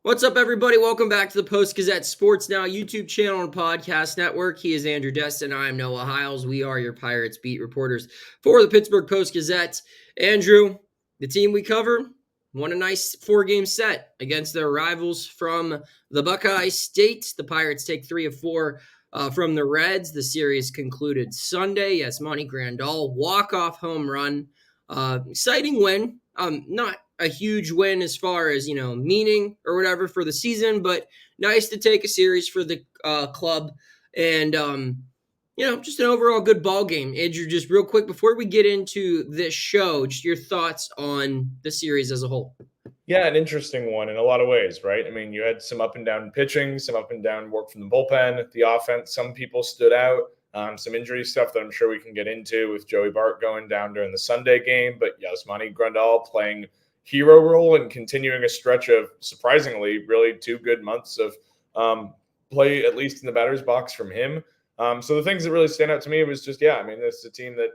What's up, everybody? Welcome back to the Post-Gazette Sports Now YouTube channel and podcast network. He is Andrew Destin. I am Noah Hiles. We are your Pirates beat reporters for the Pittsburgh Post-Gazette. Andrew, the team we cover, won a nice 4-game set against their rivals from the Buckeye State. The Pirates take 3 of 4 from the Reds. The series concluded Sunday. Yes, Monty Grandal, walk-off home run. Exciting win. Not a huge win as far as, meaning or whatever for the season, but nice to take a series for the club and, just an overall good ball game. Andrew, just real quick, before we get into this show, just your thoughts on the series as a whole. Yeah, an interesting one in a lot of ways, right? I mean, you had some up and down pitching, some up and down work from the bullpen, the offense. Some people stood out, some injury stuff that I'm sure we can get into with Joey Bart going down during the Sunday game. But Yasmani Grandal playing hero role and continuing a stretch of surprisingly really 2 good months of play, at least in the batter's box from him. So the things that really stand out to me was just, this is a team that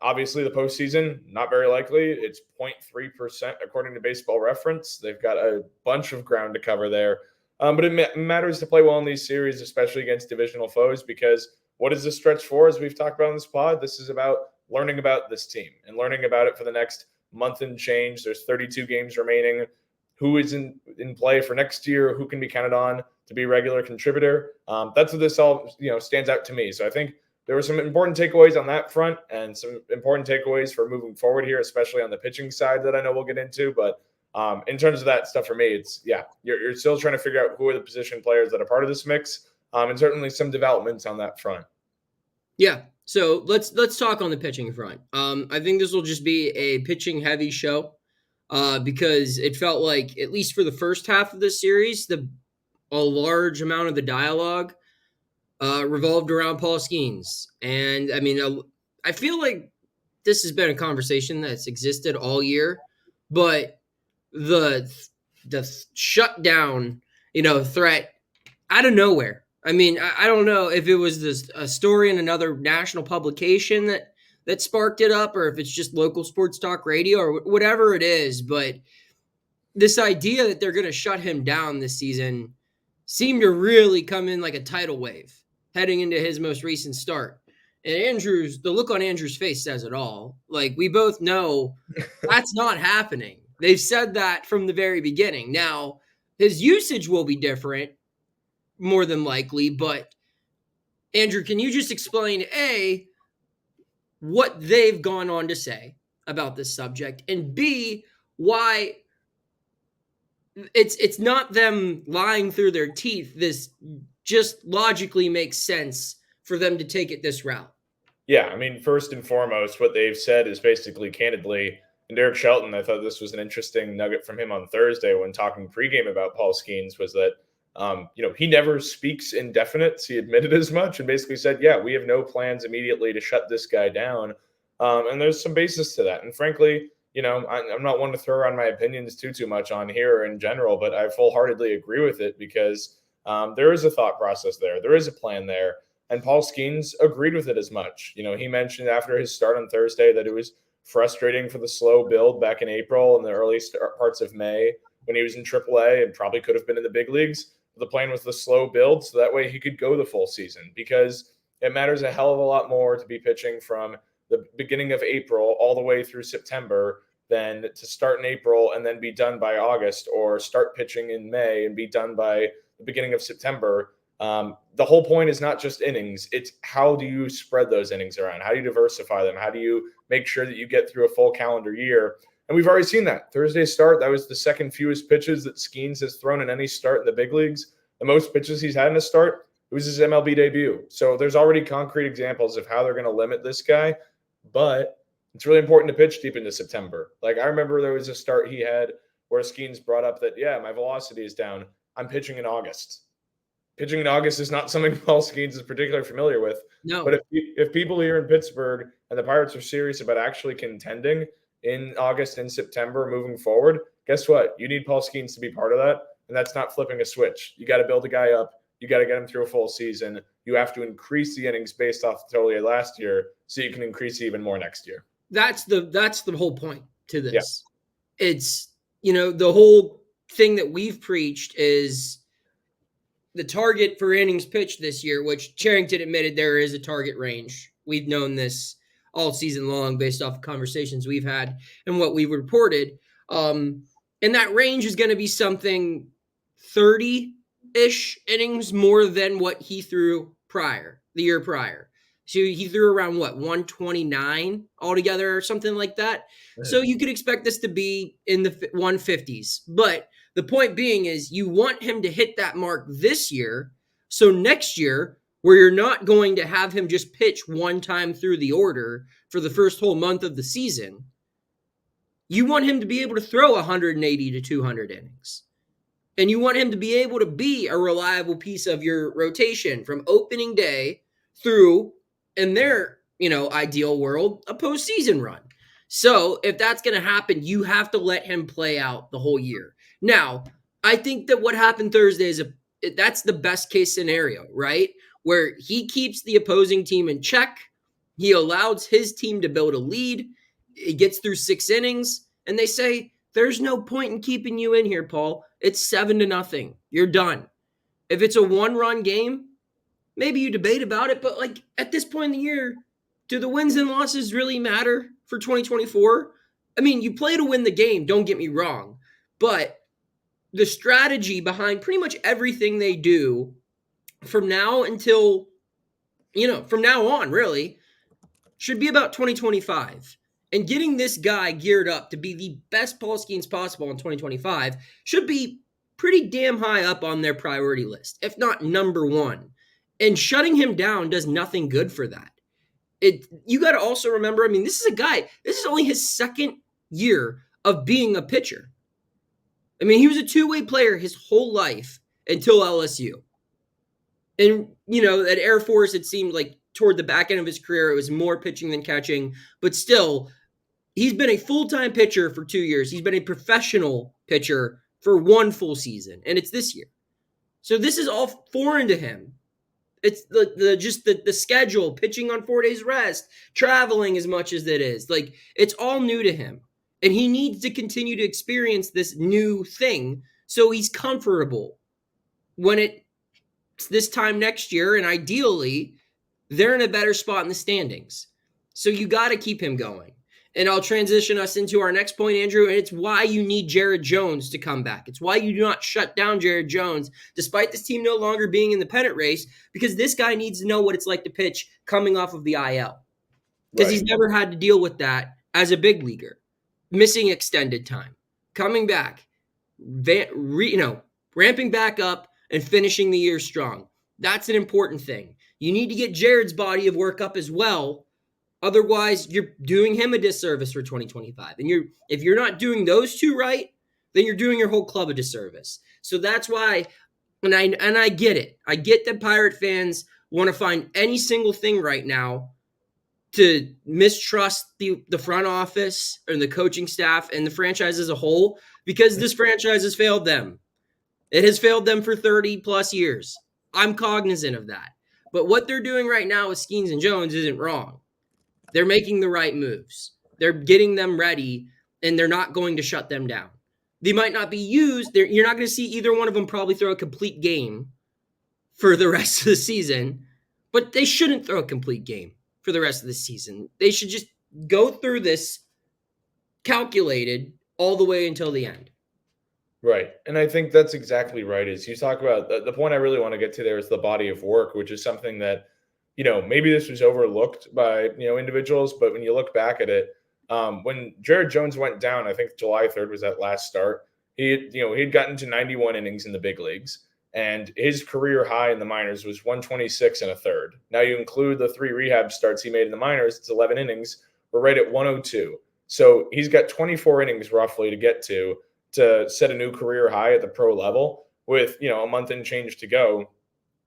obviously the postseason, not very likely. It's 0.3% according to Baseball Reference. They've got a bunch of ground to cover there. But it matters to play well in these series, especially against divisional foes, because what is this stretch for? As we've talked about on this pod, this is about learning about this team and learning about it for the next month and change. There's 32 games remaining. Who is in play for next year? Who can be counted on to be a regular contributor? That's what this all stands out to me. So I think there were some important takeaways on that front and some important takeaways for moving forward here, especially on the pitching side that I know we'll get into. But in terms of that stuff for me, it's you're still trying to figure out who are the position players that are part of this mix, and certainly some developments on that front. Yeah. So let's talk on the pitching front. I think this will just be a pitching heavy show because it felt like, at least for the first half of this series, a large amount of the dialogue revolved around Paul Skenes. And I mean, I feel like this has been a conversation that's existed all year, but the shutdown, threat out of nowhere. I mean, I don't know if it was a story in another national publication that sparked it up, or if it's just local sports talk radio or whatever it is. But this idea that they're going to shut him down this season seemed to really come in like a tidal wave heading into his most recent start. And the look on Andrew's face says it all. Like, we both know that's not happening. They've said that from the very beginning. Now, his usage will be different, more than likely, but Andrew, can you just explain, A, what they've gone on to say about this subject, and B, why it's not them lying through their teeth? This just logically makes sense for them to take it this route. Yeah, I mean, first and foremost, what they've said is basically candidly, and Derek Shelton, I thought this was an interesting nugget from him on Thursday when talking pregame about Paul Skenes, was that he never speaks indefinites. He admitted as much and basically said, we have no plans immediately to shut this guy down. And there's some basis to that. And frankly, I'm not one to throw around my opinions too much on here in general, but I full-heartedly agree with it because there is a thought process there. There is a plan there. And Paul Skenes agreed with it as much. He mentioned after his start on Thursday that it was frustrating for the slow build back in April and the early parts of May when he was in AAA and probably could have been in the big leagues. The plan was the slow build, so that way he could go the full season, because it matters a hell of a lot more to be pitching from the beginning of April all the way through September than to start in April and then be done by August, or start pitching in May and be done by the beginning of September. The whole point is not just innings. It's how do you spread those innings around? How do you diversify them? How do you make sure that you get through a full calendar year? And we've already seen that. Thursday's start, that was the second fewest pitches that Skenes has thrown in any start in the big leagues. The most pitches he's had in a start, it was his MLB debut. So there's already concrete examples of how they're going to limit this guy. But it's really important to pitch deep into September. Like, I remember there was a start he had where Skenes brought up that, my velocity is down. I'm pitching in August. Pitching in August is not something Paul Skenes is particularly familiar with. No. But if people here in Pittsburgh and the Pirates are serious about actually contending in August and September moving forward, guess what? You need Paul Skenes to be part of that, and that's not flipping a switch. You got to build a guy up. You got to get him through a full season. You have to increase the innings based off the total you had last year so you can increase even more next year. That's the whole point to this. Yeah. It's, the whole thing that we've preached is the target for innings pitched this year, which Cherington admitted there is a target range. We've known this all season long based off of conversations we've had and what we've reported. And that range is going to be something 30-ish innings more than what he threw the year prior. So he threw around 129 altogether or something like that. Right. So you could expect this to be in the 150s. But the point being is you want him to hit that mark this year. So next year, where you're not going to have him just pitch one time through the order for the first whole month of the season, you want him to be able to throw 180 to 200 innings. And you want him to be able to be a reliable piece of your rotation from opening day through, in their, ideal world, a postseason run. So if that's going to happen, you have to let him play out the whole year. Now, I think that what happened Thursday that's the best case scenario, right? Where he keeps the opposing team in check. He allows his team to build a lead. It gets through 6 innings, and they say, there's no point in keeping you in here, Paul. It's 7-0. You're done. If it's a 1-run game, maybe you debate about it, but at this point in the year, do the wins and losses really matter for 2024? I mean, you play to win the game, don't get me wrong, but the strategy behind pretty much everything they do from now until, from now on, really, should be about 2025. And getting this guy geared up to be the best Paul Skenes possible in 2025 should be pretty damn high up on their priority list, if not number one. And shutting him down does nothing good for that. You got to also remember, this is only his second year of being a pitcher. He was a two-way player his whole life until LSU. And, at Air Force, it seemed like toward the back end of his career, it was more pitching than catching. But still, he's been a full-time pitcher for 2 years. He's been a professional pitcher for 1 full season, and it's this year. So this is all foreign to him. It's the schedule, pitching on 4 days rest, traveling as much as it is. It's all new to him. And he needs to continue to experience this new thing so he's comfortable when it's this time next year, and ideally, they're in a better spot in the standings. So you got to keep him going. And I'll transition us into our next point, Andrew, and it's why you need Jared Jones to come back. It's why you do not shut down Jared Jones, despite this team no longer being in the pennant race, because this guy needs to know what it's like to pitch coming off of the IL. Because he's never had to deal with that as a big leaguer. Missing extended time, coming back, ramping back up and finishing the year strong. That's an important thing. You need to get Jared's body of work up as well. Otherwise, you're doing him a disservice for 2025. And if you're not doing those two right, then you're doing your whole club a disservice. So that's why, and I get it. I get that Pirate fans want to find any single thing right now to mistrust the front office and the coaching staff and the franchise as a whole, because this franchise has failed them. It has failed them for 30 plus years. I'm cognizant of that. But what they're doing right now with Skenes and Jones isn't wrong. They're making the right moves. They're getting them ready, and they're not going to shut them down. They might not be used. You're not going to see either one of them probably throw a complete game for the rest of the season, but they shouldn't throw a complete game for the rest of the season. They should just go through this calculated all the way until the end. Right. And I think that's exactly right. As you talk about the point I really want to get to there is the body of work, which is something that, maybe this was overlooked by, individuals, but when you look back at it, when Jared Jones went down, I think July 3rd was that last start. He had gotten to 91 innings in the big leagues, and his career high in the minors was 126 and a third. Now you include the 3 rehab starts he made in the minors, it's 11 innings. We're right at 102. So he's got 24 innings roughly to get to set a new career high at the pro level with, a month and change to go.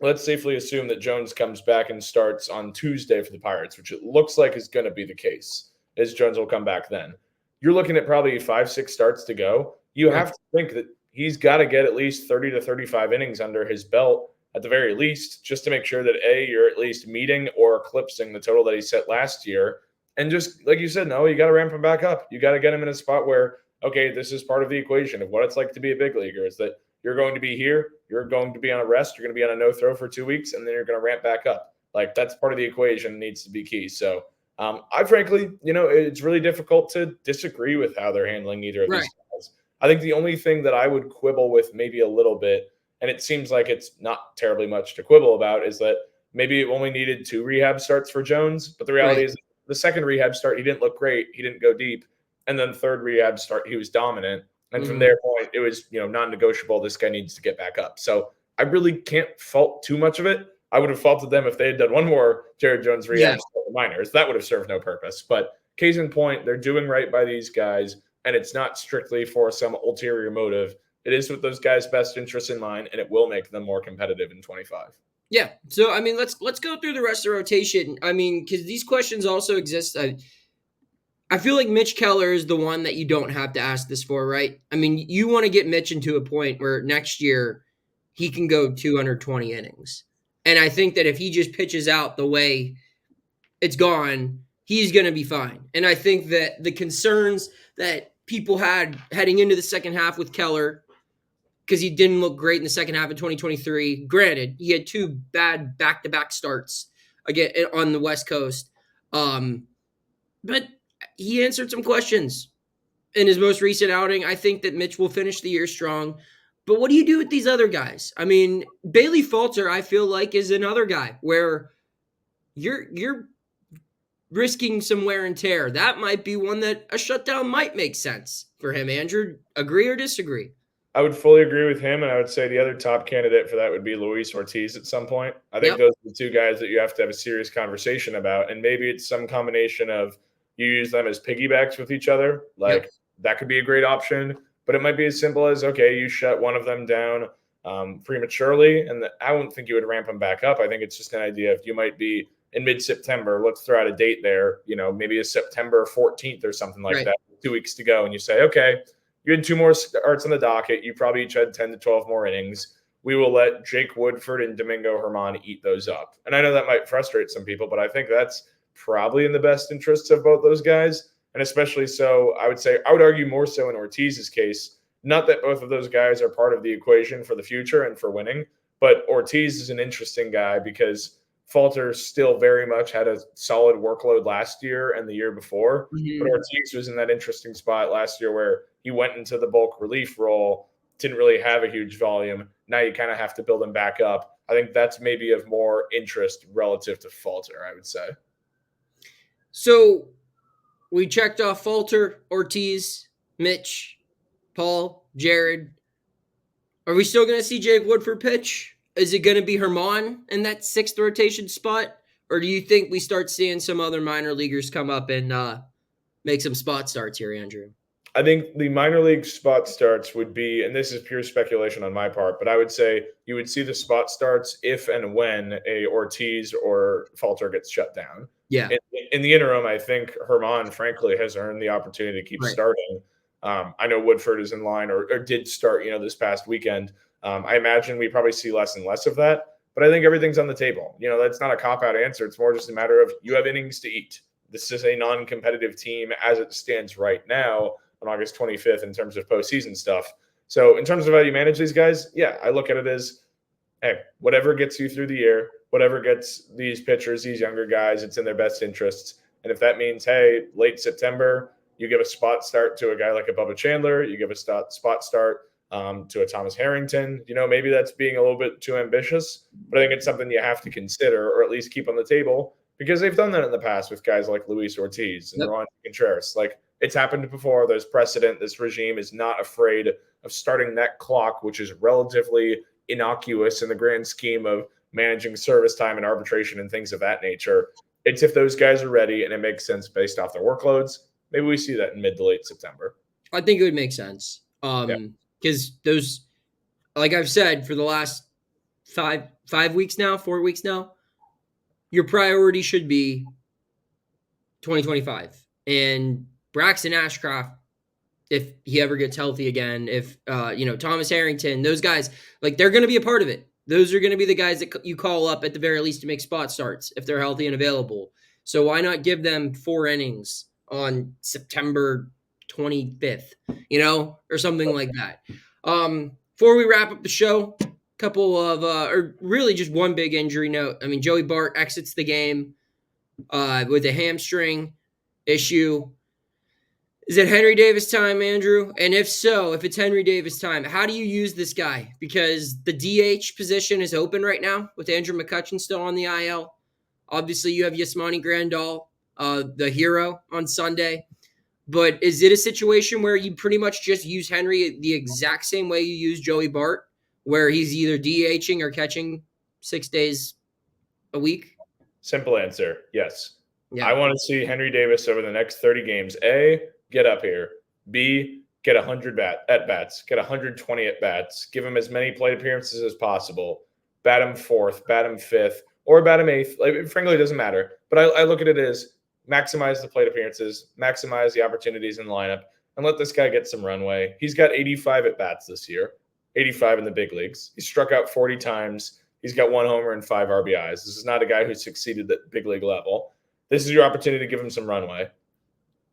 Let's safely assume that Jones comes back and starts on Tuesday for the Pirates, which it looks like is going to be the case, as Jones will come back then. You're looking at probably 5-6 starts to go. You have to think that he's got to get at least 30 to 35 innings under his belt at the very least, just to make sure that you're at least meeting or eclipsing the total that he set last year. And just like you said, no, you got to ramp him back up. You got to get him in a spot where, okay, this is part of the equation of what it's like to be a big leaguer, is that you're going to be here, you're going to be on a rest, you're going to be on a no throw for 2 weeks, and then you're going to ramp back up. Like, that's part of the equation, needs to be key. So I frankly, it's really difficult to disagree with how they're handling either of these guys. I think the only thing that I would quibble with maybe a little bit, and it seems like it's not terribly much to quibble about, is that maybe it only needed 2 rehab starts for Jones. But the reality is the second rehab start, he didn't look great. He didn't go deep. And then third rehab start, he was dominant. And from their point, it was, non-negotiable. This guy needs to get back up. So I really can't fault too much of it. I would have faulted them if they had done one more Jared Jones rehab for the minors. That would have served no purpose. But case in point, they're doing right by these guys, and it's not strictly for some ulterior motive. It is with those guys' best interests in mind, and it will make them more competitive in 25. Yeah. So, I mean, let's go through the rest of the rotation. I mean, because these questions also exist. I feel like Mitch Keller is the one that you don't have to ask this for, right? I mean, you want to get Mitch into a point where next year he can go 220 innings. And I think that if he just pitches out the way it's gone, he's going to be fine. And I think that the concerns that people had heading into the second half with Keller, because he didn't look great in the second half of 2023. Granted, he had 2 bad back-to-back starts again on the West Coast. But he answered some questions in his most recent outing. I think that Mitch will finish the year strong. But what do you do with these other guys? I mean, Bailey Falter, I feel like, is another guy where you're risking some wear and tear. That might be one that a shutdown might make sense for him. Andrew, agree or disagree? I would fully agree with him, and I would say the other top candidate for that would be Luis Ortiz at some point. I think those are the 2 guys that you have to have a serious conversation about, and maybe it's some combination of you use them as piggybacks with each other. Like, that could be a great option, but it might be as simple as, okay, you shut one of them down prematurely, and I wouldn't think you would ramp them back up. I think it's just an idea of you might be in mid-September. Let's throw out a date there, maybe a September 14th or something like that, 2 weeks to go, and you say, okay, you had 2 more starts on the docket. You probably each had 10 to 12 more innings. We will let Jake Woodford and Domingo Germán eat those up. And I know that might frustrate some people, but I think that's probably in the best interests of both those guys. And especially so, I would argue more so in Ortiz's case, not that both of those guys are part of the equation for the future and for winning, but Ortiz is an interesting guy because Falter still very much had a solid workload last year and the year before. But Ortiz was in that interesting spot last year where he went into the bulk relief role, didn't really have a huge volume. Now you kind of have to build him back up. I think that's maybe of more interest relative to Falter, I would say. So we checked off Falter, Ortiz, Mitch, Paul, Jared. Are we still going to see Jake Woodford pitch? Is it going to be Germán in that 6th rotation spot? Or do you think we start seeing some other minor leaguers come up and make some spot starts here, Andrew? I think the minor league spot starts would be, and this is pure speculation on my part, but I would say you would see the spot starts if and when a Ortiz or Falter gets shut down. Yeah. In the interim, I think Germán, frankly, has earned the opportunity to keep starting. I know Woodford is in line or did start, this past weekend. I imagine we probably see less and less of that, but I think everything's on the table. That's not a cop-out answer. It's more just a matter of you have innings to eat. This is a non-competitive team as it stands right now on August 25th in terms of postseason stuff. So in terms of how you manage these guys, yeah, I look at it as, hey, whatever gets you through the year, whatever gets these pitchers, these younger guys, it's in their best interests. And if that means, hey, late September, you give a spot start to a guy like a Bubba Chandler, you give a spot start to a Thomas Harrington, maybe that's being a little bit too ambitious, but I think it's something you have to consider or at least keep on the table because they've done that in the past with guys like Luis Ortiz and Ron Contreras. Like, it's happened before. There's precedent. This regime is not afraid of starting that clock, which is relatively innocuous in the grand scheme of managing service time and arbitration and things of that nature. It's if those guys are ready and it makes sense based off their workloads. Maybe we see that in mid to late September. I think it would make sense. Because those, like I've said, for the last 4 weeks now, your priority should be 2025. And Braxton Ashcraft, if he ever gets healthy again, if, Thomas Harrington, those guys, like, they're going to be a part of it. Those are going to be the guys that you call up at the very least to make spot starts if they're healthy and available. So why not give them 4 innings on September 25th, or something like that. Before we wrap up the show, couple of or really just one big injury note. I mean, Joey Bart exits the game with a hamstring issue. Is it Henry Davis time, Andrew? And if so, if it's Henry Davis time, how do you use this guy? Because the DH position is open right now with Andrew McCutchen still on the IL. Obviously, you have Yasmani Grandal, the hero, on Sunday. But is it a situation where you pretty much just use Henry the exact same way you use Joey Bart, where he's either DHing or catching 6 days a week? Simple answer, yes. Yeah. I want to see Henry Davis over the next 30 games. A, get up here. B, get 100 at-bats. Get 120 at-bats. Give him as many plate appearances as possible. Bat him fourth, bat him fifth, or bat him eighth. Like, frankly, it doesn't matter. But I look at it as maximize the plate appearances, maximize the opportunities in the lineup, and let this guy get some runway. He's got 85 at-bats this year, 85 in the big leagues. He's struck out 40 times. He's got 1 homer and 5 RBIs. This is not a guy who succeeded at big league level. This is your opportunity to give him some runway.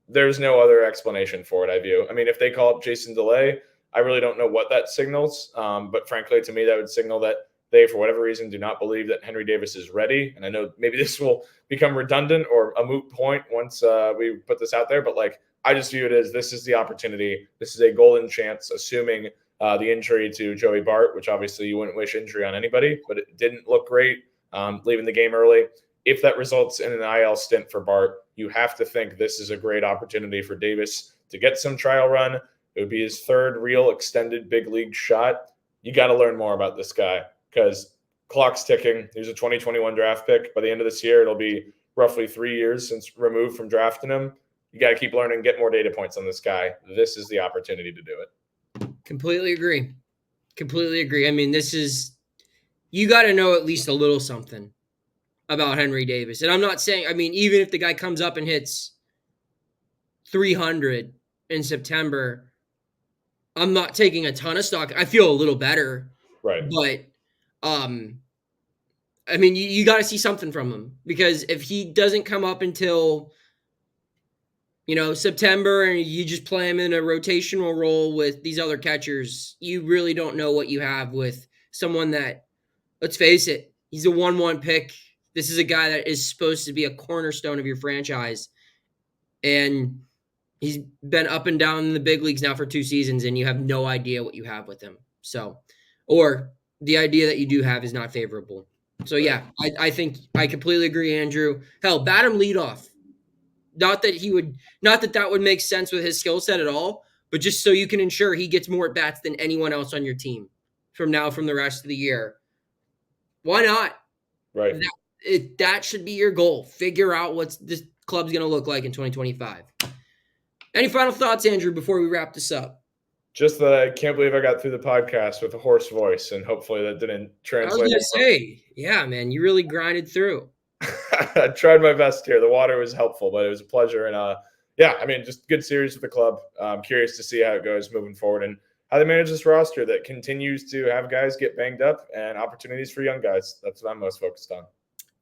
There's no other explanation for it, I view. I mean, if they call up Jason DeLay, I really don't know what that signals. But frankly, to me, that would signal that they, for whatever reason, do not believe that Henry Davis is ready. And I know maybe this will become redundant or a moot point once we put this out there. But, I just view it as this is the opportunity. This is a golden chance, assuming the injury to Joey Bart, which obviously you wouldn't wish injury on anybody, but it didn't look great leaving the game early. If that results in an IL stint for Bart, you have to think this is a great opportunity for Davis to get some trial run. It would be his 3rd real extended big league shot. You got to learn more about this guy because clock's ticking. He's a 2021 draft pick. By the end of this year, it'll be roughly 3 years since removed from drafting him. You got to keep learning, get more data points on this guy. This is the opportunity to do it. Completely agree. I mean, you got to know at least a little something about Henry Davis. And I'm not saying, even if the guy comes up and hits 300 in September, I'm not taking a ton of stock. I feel a little better. Right. But, you got to see something from him because if he doesn't come up until, September and you just play him in a rotational role with these other catchers, you really don't know what you have with someone that, let's face it, he's a 1-1 pick. This is a guy that is supposed to be a cornerstone of your franchise. And he's been up and down in the big leagues now for 2 seasons, and you have no idea what you have with him. So, or the idea that you do have is not favorable. So, yeah, I think I completely agree, Andrew. Hell, bat him leadoff. Not that that would make sense with his skill set at all, but just so you can ensure he gets more at-bats than anyone else on your team from the rest of the year. Why not? Right. That should be your goal. Figure out what this club's going to look like in 2025. Any final thoughts, Andrew, before we wrap this up? Just that I can't believe I got through the podcast with a hoarse voice, and hopefully that didn't translate. I was going to say, yeah, man, you really grinded through. I tried my best here. The water was helpful, but it was a pleasure. And just good series with the club. I'm curious to see how it goes moving forward and how they manage this roster that continues to have guys get banged up and opportunities for young guys. That's what I'm most focused on.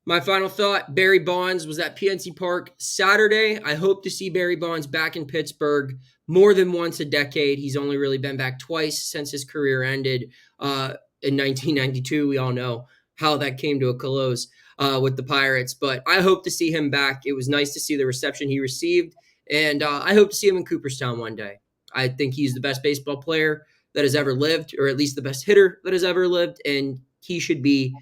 My final thought, Barry Bonds was at PNC Park Saturday. I hope to see Barry Bonds back in Pittsburgh more than once a decade. He's only really been back twice since his career ended in 1992. We all know how that came to a close with the Pirates. But I hope to see him back. It was nice to see the reception he received. And I hope to see him in Cooperstown one day. I think he's the best baseball player that has ever lived, or at least the best hitter that has ever lived. And he should be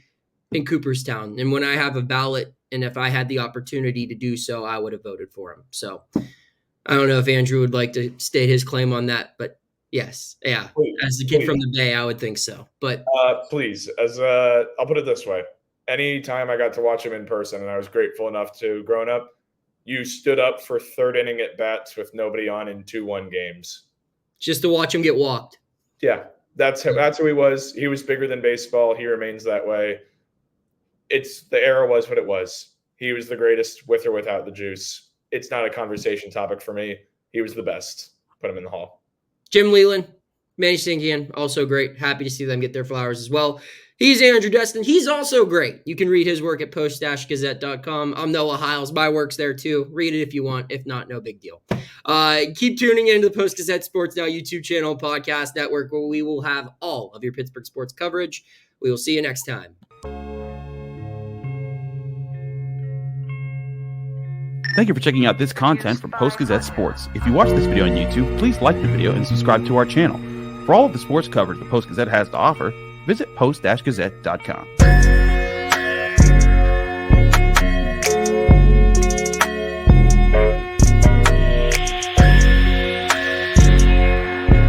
in Cooperstown. And when I have a ballot, and if I had the opportunity to do so, I would have voted for him. So I don't know if Andrew would like to state his claim on that, but yes. Yeah. Please, as a kid from the Bay, I would think so. But please, I'll put it this way. Anytime I got to watch him in person, and I was grateful enough to growing up, you stood up for 3rd inning at bats with nobody on in 2-1 games. Just to watch him get walked. Yeah. That's who he was. He was bigger than baseball. He remains that way. The era was what it was. He was the greatest with or without the juice. It's not a conversation topic for me. He was the best. Put him in the hall. Jim Leyland, Manny Sinkian, also great. Happy to see them get their flowers as well. He's Andrew Destin. He's also great. You can read his work at post-gazette.com. I'm Noah Hiles. My work's there too. Read it if you want. If not, no big deal. Keep tuning into the Post-Gazette Sports Now YouTube channel and podcast network, where we will have all of your Pittsburgh sports coverage. We will see you next time. Thank you for checking out this content from Post-Gazette Sports. If you watch this video on YouTube, please like the video and subscribe to our channel. For all of the sports coverage the Post-Gazette has to offer, visit post-gazette.com.